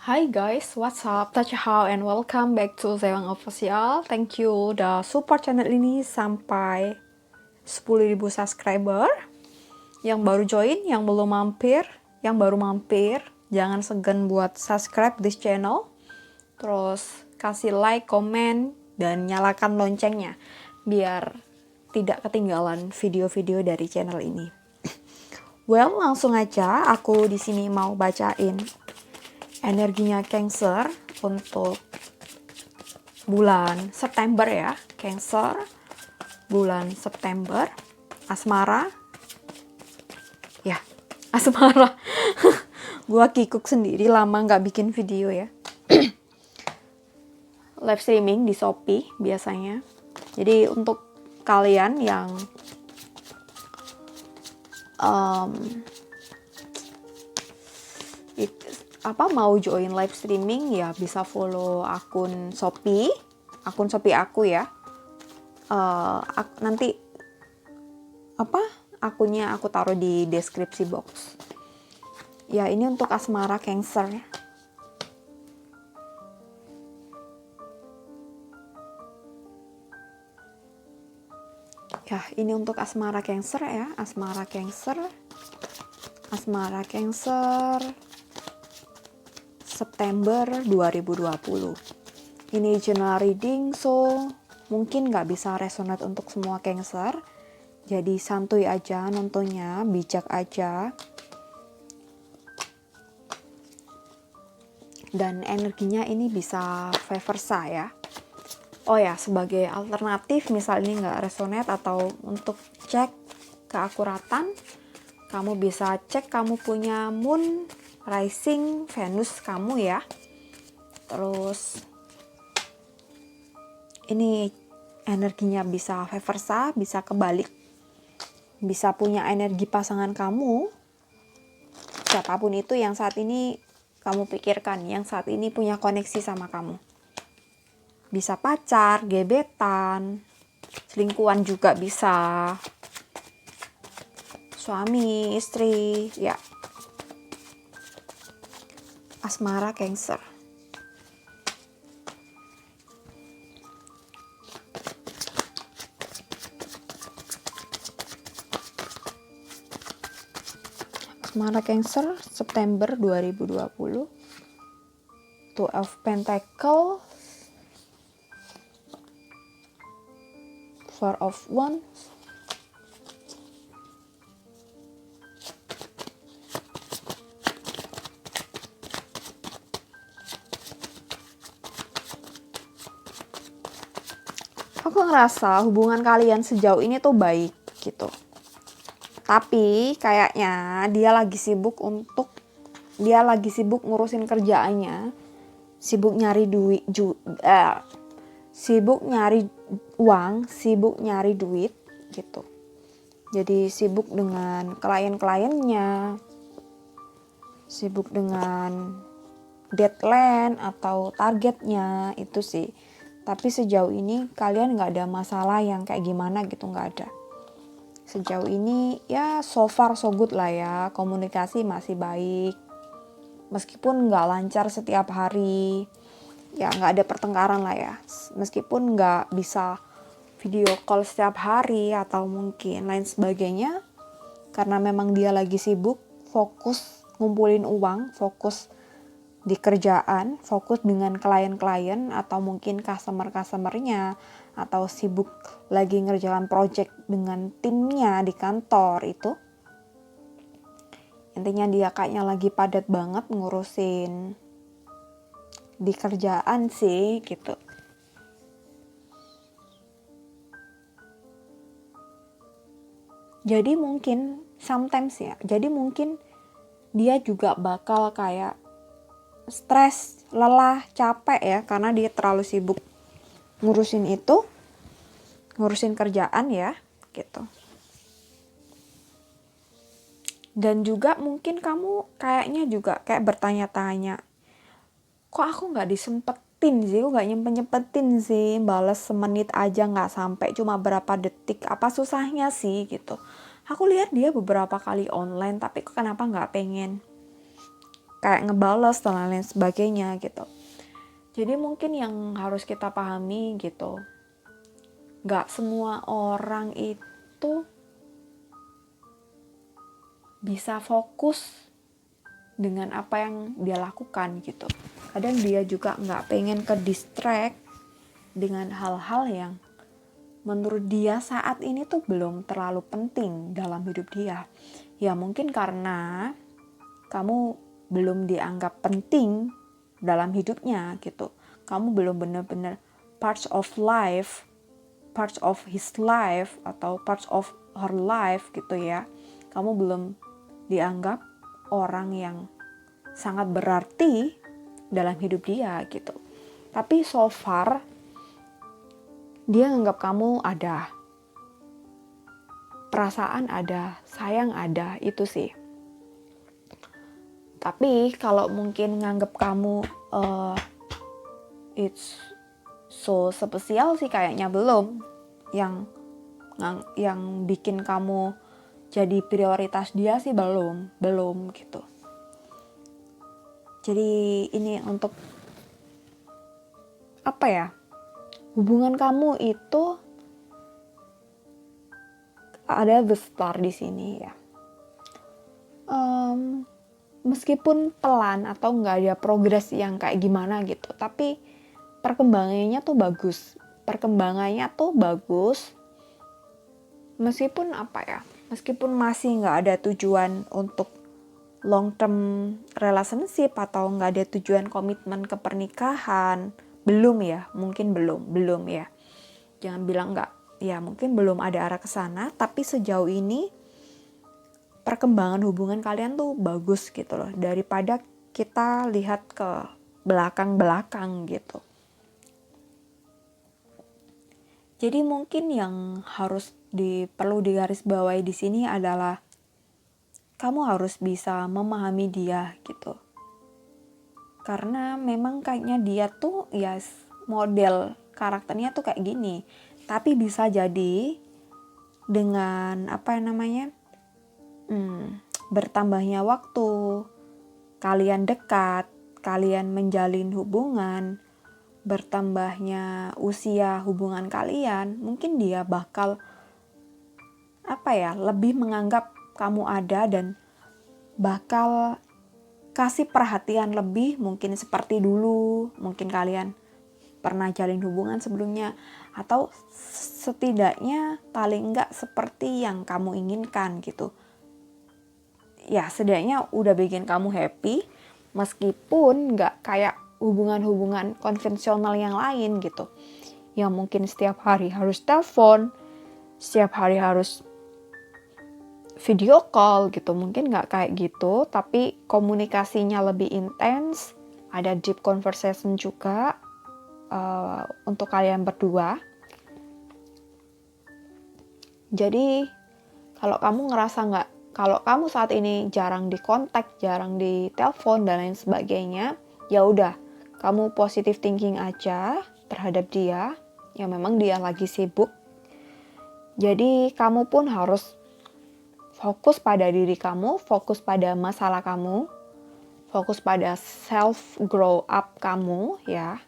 Hi guys, what's up? Tachahao and welcome back to Zewang Official. Thank you udah support channel ini sampai 10.000 subscriber. Yang baru join, yang belum mampir, yang baru mampir, jangan segan buat subscribe this channel. Terus kasih like, komen, dan nyalakan loncengnya biar tidak ketinggalan video-video dari channel ini. Well, langsung aja aku di sini mau bacain energinya Cancer untuk bulan September ya. Cancer bulan September, asmara. Ya, asmara. Gua kikuk sendiri lama nggak bikin video ya. Live streaming di Shopee biasanya. Jadi untuk kalian yang mau join live streaming ya bisa follow akun Shopee aku ya. Nanti akunnya aku taruh di deskripsi box. Ya, ini untuk asmara Cancer. Ya, ini untuk asmara Cancer ya, asmara Cancer September 2020. Ini general reading, so mungkin nggak bisa resonate untuk semua Cancer. Jadi santuy aja nontonnya, bijak aja. Dan energinya ini bisa vice versa ya. Oh ya, sebagai alternatif misal ini nggak resonate atau untuk cek keakuratan, kamu bisa cek kamu punya moon, rising, Venus kamu ya. Terus ini energinya bisa vice versa, bisa kebalik. Bisa punya energi pasangan kamu, siapapun itu yang saat ini kamu pikirkan, yang saat ini punya koneksi sama kamu. Bisa pacar, gebetan, selingkuhan juga bisa, suami, istri, ya. Asmara Cancer. Asmara Cancer September 2020. Two of Pentacles, Four of Wands, aku ngerasa hubungan kalian sejauh ini tuh baik gitu. Tapi kayaknya dia lagi sibuk ngurusin kerjaannya, sibuk nyari uang, sibuk nyari duit gitu. Jadi sibuk dengan klien-kliennya, sibuk dengan deadline atau targetnya itu sih. Tapi sejauh ini kalian nggak ada masalah yang kayak gimana gitu, nggak ada. Sejauh ini ya so far so good lah ya, komunikasi masih baik. Meskipun nggak lancar setiap hari, ya nggak ada pertengkaran lah ya. Meskipun nggak bisa video call setiap hari atau mungkin lain sebagainya, karena memang dia lagi sibuk, fokus ngumpulin uang, fokus di kerjaan, fokus dengan klien-klien atau mungkin customer-customernya, atau sibuk lagi ngerjakan project dengan timnya di kantor itu. Intinya dia kayaknya lagi padat banget ngurusin di kerjaan sih gitu. Jadi mungkin sometimes ya, jadi mungkin dia juga bakal kayak stres, lelah, capek ya, karena dia terlalu sibuk ngurusin itu, ngurusin kerjaan ya gitu. Dan juga mungkin kamu kayaknya juga kayak bertanya-tanya, kok aku nggak disempetin sih, kok nggak nyempetin sih, balas semenit aja nggak sampai, cuma berapa detik, apa susahnya sih gitu. Aku lihat dia beberapa kali online, tapi kok kenapa nggak pengen kayak ngebales dan lain sebagainya gitu. Jadi mungkin yang harus kita pahami gitu, gak semua orang itu bisa fokus dengan apa yang dia lakukan gitu. Kadang dia juga gak pengen ke distract dengan hal-hal yang menurut dia saat ini tuh belum terlalu penting dalam hidup dia. Ya mungkin karena kamu belum dianggap penting dalam hidupnya gitu. Kamu belum benar-benar parts of life, parts of his life atau parts of her life gitu ya. Kamu belum dianggap orang yang sangat berarti dalam hidup dia gitu. Tapi so far dia nganggap kamu ada, perasaan ada, sayang ada, itu sih. Tapi kalau mungkin nganggap kamu it's so spesial sih kayaknya belum. Yang bikin kamu jadi prioritas dia sih belum gitu. Jadi ini untuk apa ya? Hubungan kamu itu ada besar di sini ya. Meskipun pelan atau nggak ada progres yang kayak gimana gitu, tapi perkembangannya tuh bagus. Meskipun apa ya? Meskipun masih nggak ada tujuan untuk long term relationship atau nggak ada tujuan komitmen ke pernikahan. Belum ya, mungkin belum ya. Jangan bilang nggak, ya mungkin belum ada arah ke sana, tapi sejauh ini perkembangan hubungan kalian tuh bagus gitu loh, daripada kita lihat ke belakang gitu. Jadi mungkin yang harus perlu digarisbawahi di sini adalah kamu harus bisa memahami dia gitu. Karena memang kayaknya dia tuh ya model karakternya tuh kayak gini. Tapi bisa jadi dengan bertambahnya waktu, kalian dekat, kalian menjalin hubungan, bertambahnya usia hubungan kalian, mungkin dia bakal lebih menganggap kamu ada dan bakal kasih perhatian lebih, mungkin seperti dulu, mungkin kalian pernah jalin hubungan sebelumnya, atau setidaknya paling enggak seperti yang kamu inginkan gitu. Ya setidaknya udah bikin kamu happy, meskipun enggak kayak hubungan-hubungan konvensional yang lain gitu. Yang mungkin setiap hari harus telepon, setiap hari harus video call gitu, mungkin nggak kayak gitu, tapi komunikasinya lebih intens, ada deep conversation juga untuk kalian berdua. Jadi kalau kamu saat ini jarang dikontak, jarang ditelepon dan lain sebagainya, ya udah, kamu positive thinking aja terhadap dia, ya memang dia lagi sibuk. Jadi kamu pun harus fokus pada diri kamu, fokus pada masalah kamu, fokus pada self grow up kamu ya.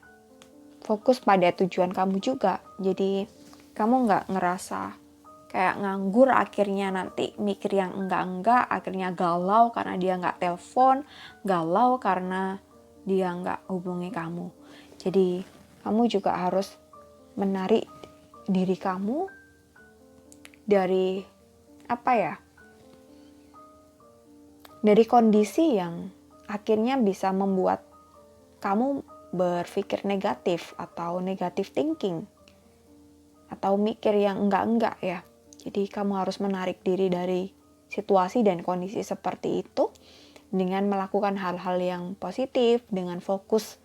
Fokus pada tujuan kamu juga. Jadi kamu nggak ngerasa kayak nganggur, akhirnya nanti mikir yang enggak, akhirnya galau karena dia nggak telepon, galau karena dia nggak hubungi kamu. Jadi kamu juga harus menarik diri kamu dari dari kondisi yang akhirnya bisa membuat kamu berpikir negatif atau negative thinking atau mikir yang enggak ya. Jadi kamu harus menarik diri dari situasi dan kondisi seperti itu dengan melakukan hal-hal yang positif, dengan fokus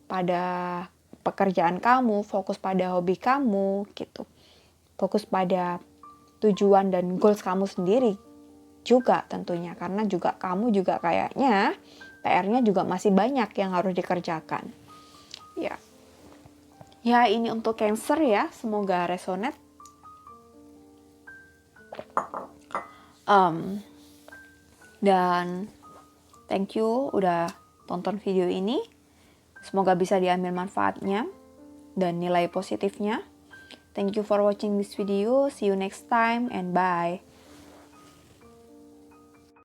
pada pekerjaan kamu, fokus pada hobi kamu gitu. Fokus pada tujuan dan goals kamu sendiri juga tentunya, karena juga kamu juga kayaknya PR-nya juga masih banyak yang harus dikerjakan. Ya ini untuk Cancer ya, semoga resonate. Dan Thank you udah tonton video ini. Semoga bisa diambil manfaatnya dan nilai positifnya. Thank you for watching this video. See you next time and bye.